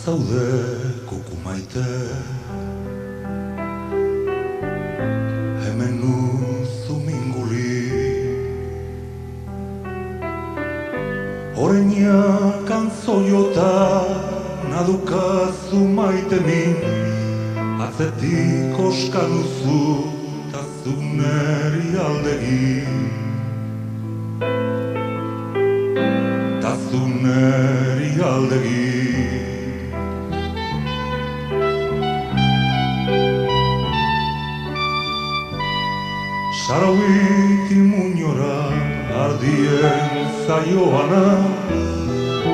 zaude kuku maite, hemen nuzu minguli, Oreñak antzoiota nadukazu maite min, atzetik oska duzu ta zu neri aldegin, ta zu neri aldegin. Sarauiti muñora ardien zaioana,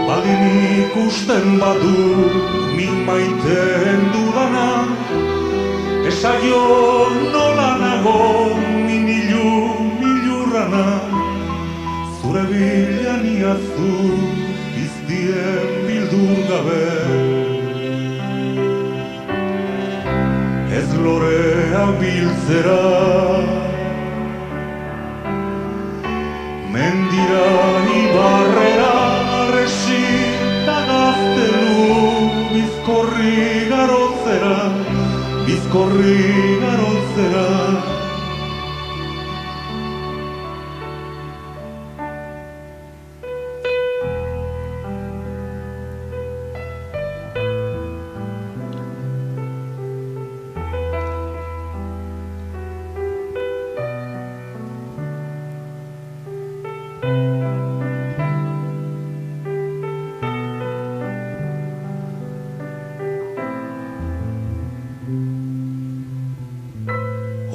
baldin ikusten badu min maiten dudana, esaio nola nago min milurrana, zure bilan iazu iztien bildur gabe. Ez lorea biltzera, mendira ibarrera resita gaztelu, bizkorri garotzera, bizkorri garotzera.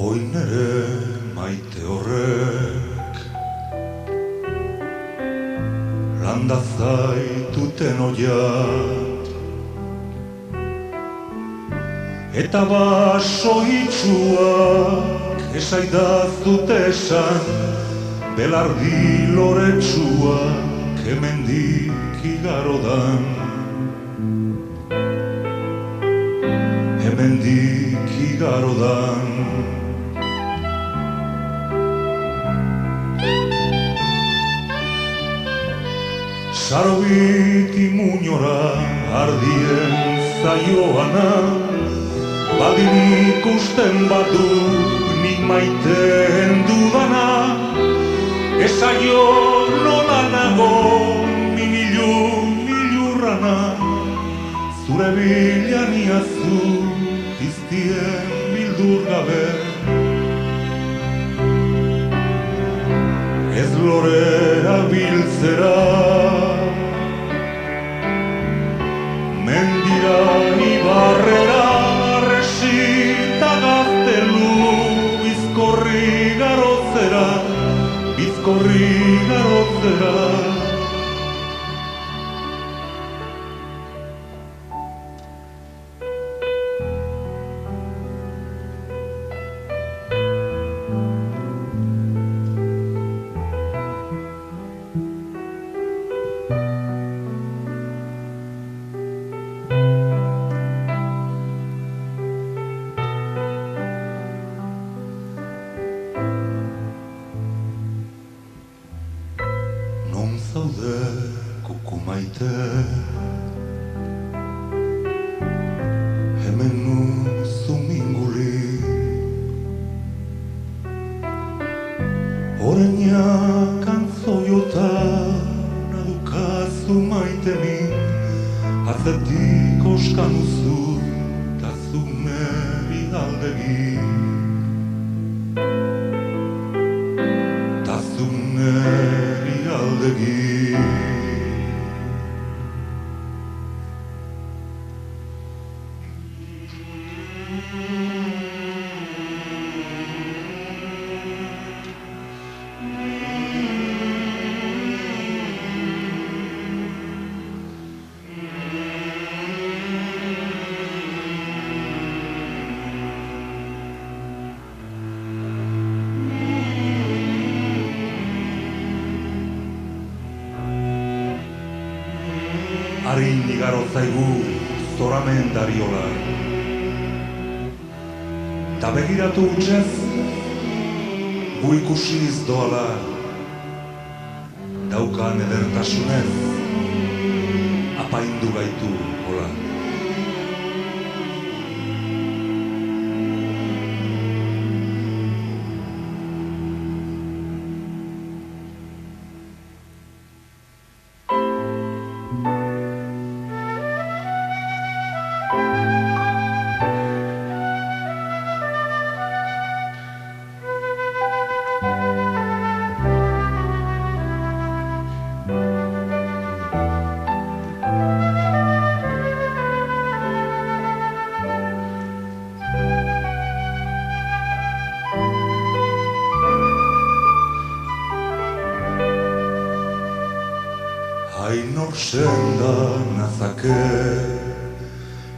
Oin ere maite horrek landa zaituten oiat, eta baso itxuak esaidazut esan, belardi loretsuak hemendik igarodan, hemendik igarodan. Sarobiti muñora ardien zaioana, baldin ikusten badu nik maiten dudana, esaio nola nago milurrana, zure bilan iazu iztien bildur gabe. Ez lorea biltzera, mendira ibarrera resita gaztelu, bizkorri garotzera, bizkorri garotzera. Non zaude kuku maite, hemen nuzu minguli, Oreñak antzoiota nadukazu maite min, atzetik oska duzu ta zu neri aldegin, ta zu neri aldegin. Harin igarotzaigu zoramendariola, ta begiratu hutsez gu ikusiz doala, daukan edertasunez apaindu gaitu hola. Hainok senda nazake,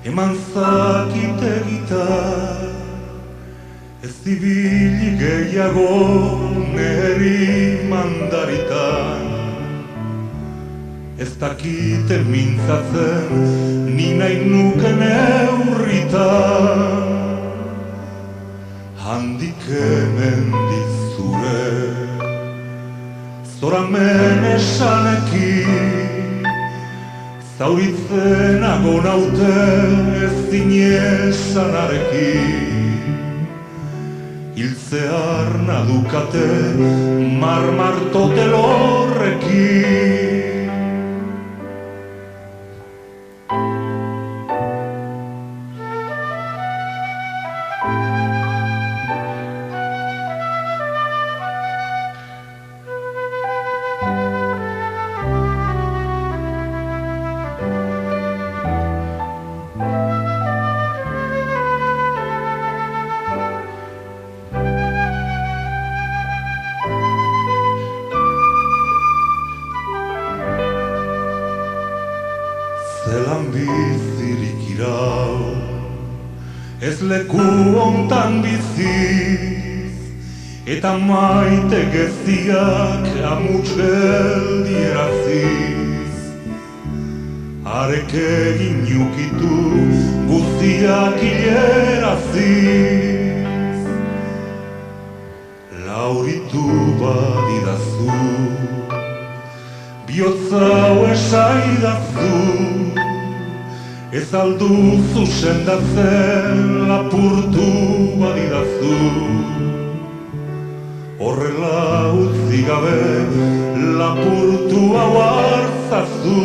eman zakite gitar, ez dibili gehiago neri mandaritan. Ez dakite mintzatzen, ni nahi nuken eurritan. Handik hemen dizure, zoramen esanekin, zauritzenago naute ez dinesanarekin. Hiltzear nadukate marmartotel horrekin. Zelan bizirik irau, ez leku ontan biziz, eta maite geziak amuts geldieraziz. Arek egin jukitu guztiak hileraziz. Lauritu badidazu, bihotzau esaidazu, ez alduzu sendatzen lapurtu badidazu. Horrela utzi gabe lapurtu hau hartzazu.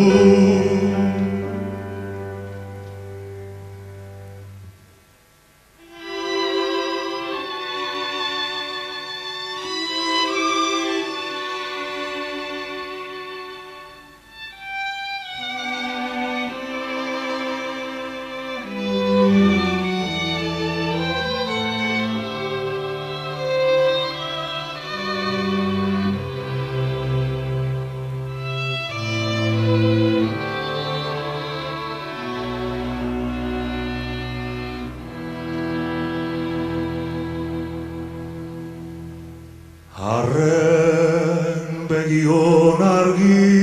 Arren begion argi,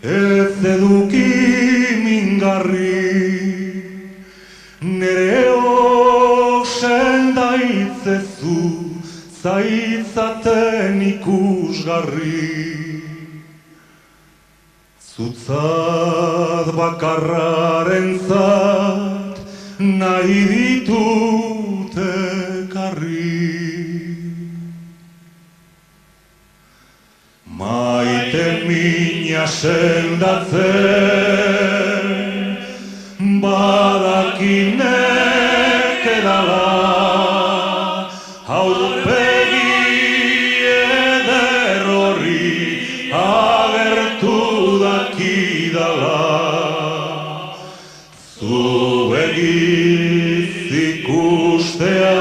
ez eduki mingarri, nereok sendaitzezu, zaitzaten ikusgarri. Zutzat bakarrarentzat nahi ditut ekarri. Maite mina sendatzen, badakinek edala, aurpegi eder horri agertu dakidala. Zu begiz ikusteak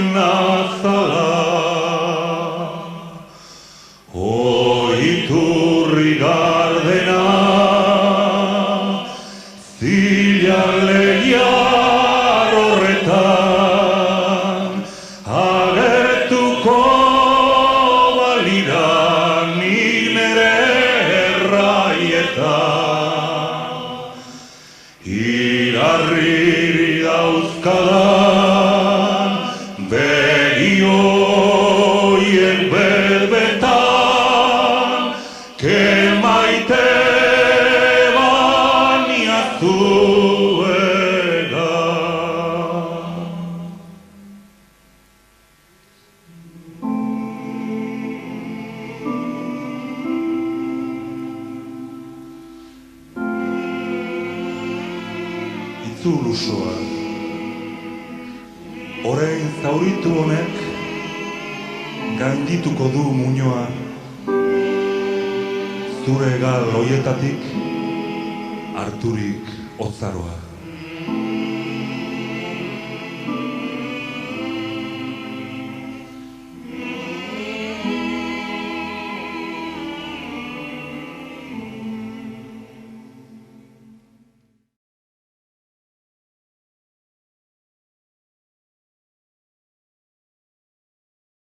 nazala, oiturri gardena, zilar lehiar horretan, agertuko balira nik nere erraietan. Igarriri dauzkadan begioien berbetan, ke maite baniazuegan. Itzul usoa, orain zauritu honek gaindituko du muinoa, zure gal hoietatik harturik otzaroa.